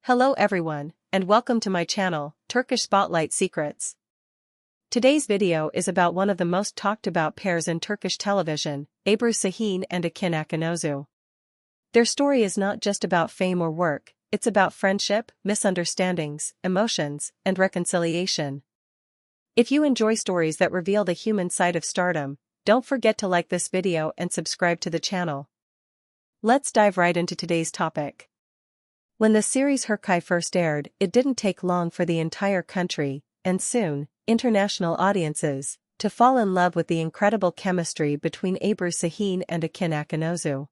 Hello everyone, and welcome to my channel, Turkish Spotlight Secrets. Today's video is about one of the most talked about pairs in Turkish television, Ebru Şahin and Akınözü. Their story is not just about fame or work, it's about friendship, misunderstandings, emotions, and reconciliation. If you enjoy stories that reveal the human side of stardom, don't forget to like this video and subscribe to the channel. Let's dive right into today's topic. When the series Hırkay first aired, it didn't take long for the entire country, and soon, international audiences, to fall in love with the incredible chemistry between Ebru Şahin and Akınözü.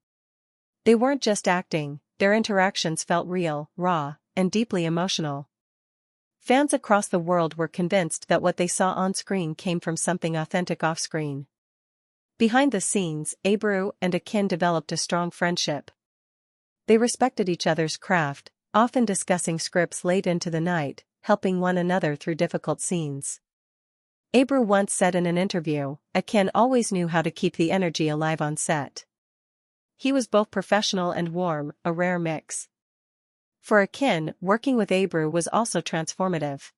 They weren't just acting, their interactions felt real, raw, and deeply emotional. Fans across the world were convinced that what they saw on screen came from something authentic off-screen. Behind the scenes, Ebru and Akın developed a strong friendship. They respected each other's craft, often discussing scripts late into the night, helping one another through difficult scenes. Ebru once said in an interview, Akın always knew how to keep the energy alive on set. He was both professional and warm, a rare mix. For Akın, working with Ebru was also transformative.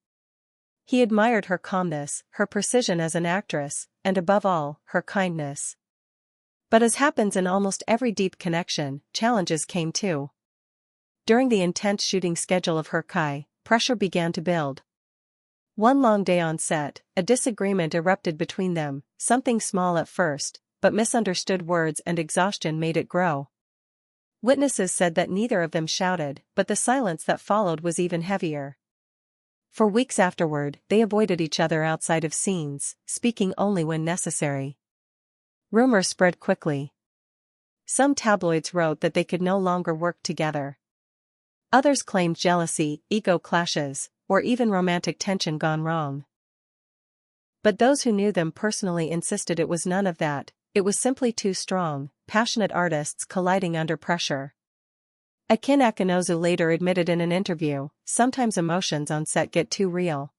He admired her calmness, her precision as an actress, and above all, her kindness. But as happens in almost every deep connection, challenges came too. During the intense shooting schedule of Hırkay, pressure began to build. One long day on set, a disagreement erupted between them, something small at first, but misunderstood words and exhaustion made it grow. Witnesses said that neither of them shouted, but the silence that followed was even heavier. For weeks afterward, they avoided each other outside of scenes, speaking only when necessary. Rumors spread quickly. Some tabloids wrote that they could no longer work together. Others claimed jealousy, ego clashes, or even romantic tension gone wrong. But those who knew them personally insisted it was none of that, it was simply two strong, passionate artists colliding under pressure. Akınözü later admitted in an interview, sometimes emotions on set get too real.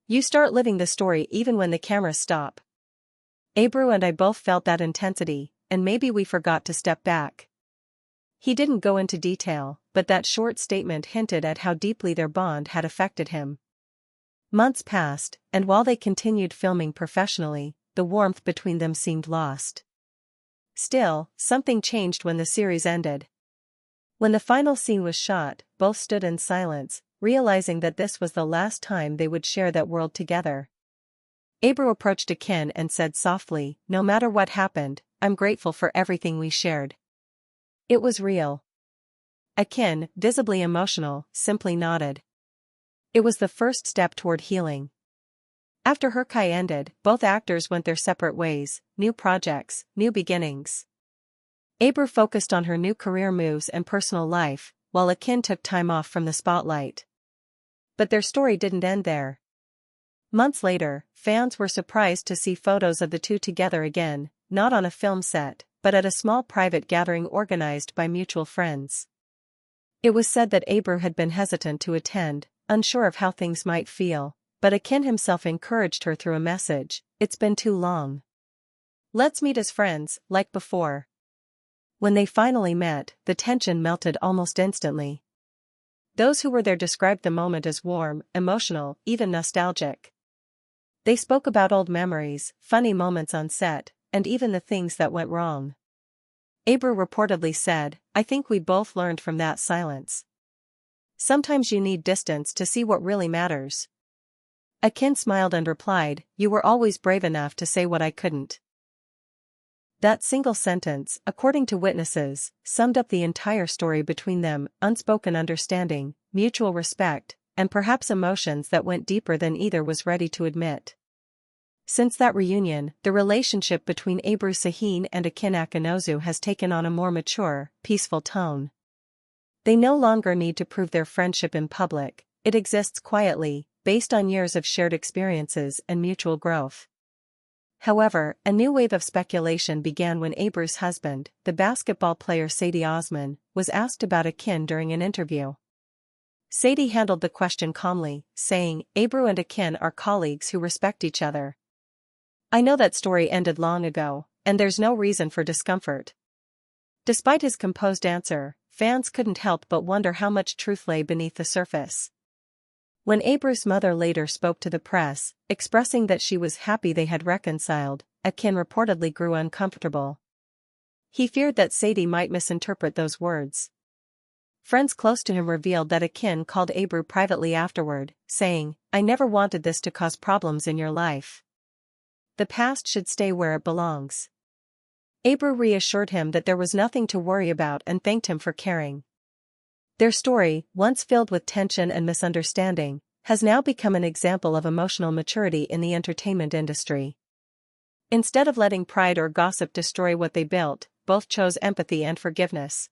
You start living the story even when the cameras stop. Ebru and I both felt that intensity, and maybe we forgot to step back. He didn't go into detail, but that short statement hinted at how deeply their bond had affected him. Months passed, and while they continued filming professionally, the warmth between them seemed lost. Still, something changed when the series ended. When the final scene was shot, both stood in silence, realizing that this was the last time they would share that world together. Ebru approached Akın and said softly, "No matter what happened, I'm grateful for everything we shared." It was real. Akın, visibly emotional, simply nodded. It was the first step toward healing. After Hırkay ended, both actors went their separate ways, new projects, new beginnings. Ebru focused on her new career moves and personal life, while Akın took time off from the spotlight. But their story didn't end there. Months later, fans were surprised to see photos of the two together again, not on a film set, but at a small private gathering organized by mutual friends. It was said that Ebru had been hesitant to attend, unsure of how things might feel, but Akın himself encouraged her through a message, "It's been too long. Let's meet as friends, like before." When they finally met, the tension melted almost instantly. Those who were there described the moment as warm, emotional, even nostalgic. They spoke about old memories, funny moments on set, and even the things that went wrong. Ebru reportedly said, "I think we both learned from that silence. Sometimes you need distance to see what really matters." Akın smiled and replied, "You were always brave enough to say what I couldn't." That single sentence, according to witnesses, summed up the entire story between them: unspoken understanding, mutual respect, and perhaps emotions that went deeper than either was ready to admit. Since that reunion, the relationship between Ebru Şahin and Akınözü has taken on a more mature, peaceful tone. They no longer need to prove their friendship in public, it exists quietly, based on years of shared experiences and mutual growth. However, a new wave of speculation began when Ebru's husband, the basketball player Sadie Osman, was asked about Akın during an interview. Sadie handled the question calmly, saying, "Ebru and Akın are colleagues who respect each other. I know that story ended long ago, and there's no reason for discomfort." Despite his composed answer, fans couldn't help but wonder how much truth lay beneath the surface. When Ebru's mother later spoke to the press, expressing that she was happy they had reconciled, Akın reportedly grew uncomfortable. He feared that Sadie might misinterpret those words. Friends close to him revealed that Akın called Ebru privately afterward, saying, "I never wanted this to cause problems in your life. The past should stay where it belongs." Ebru reassured him that there was nothing to worry about and thanked him for caring. Their story, once filled with tension and misunderstanding, has now become an example of emotional maturity in the entertainment industry. Instead of letting pride or gossip destroy what they built, both chose empathy and forgiveness.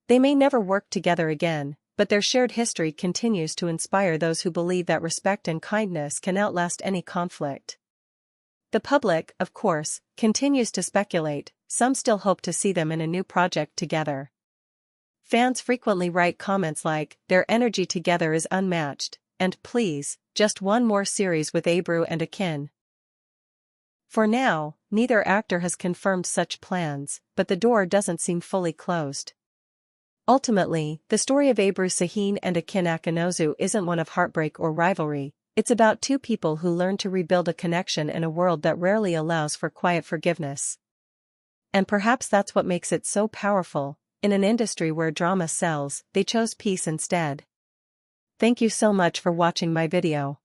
They may never work together again, but their shared history continues to inspire those who believe that respect and kindness can outlast any conflict. The public, of course, continues to speculate. Some still hope to see them in a new project together. Fans frequently write comments like, "Their energy together is unmatched," and "Please, just one more series with Ebru and Akın." For now, neither actor has confirmed such plans, but the door doesn't seem fully closed. Ultimately, the story of Ebru Şahin and Akınözü isn't one of heartbreak or rivalry. It's about two people who learn to rebuild a connection in a world that rarely allows for quiet forgiveness. And perhaps that's what makes it so powerful. In an industry where drama sells, they chose peace instead. Thank you so much for watching my video.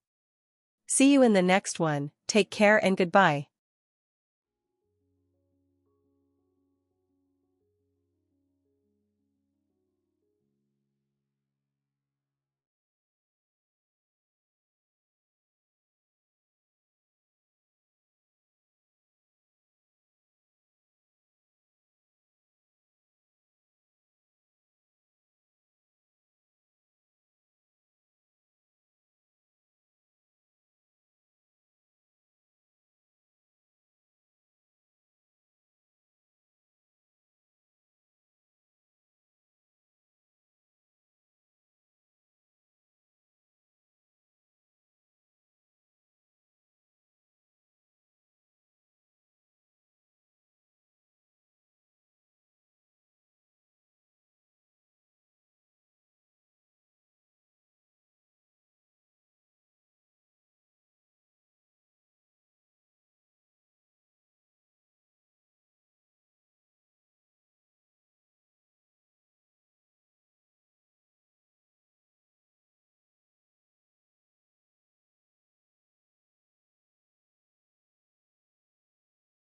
See you in the next one. Take care and goodbye.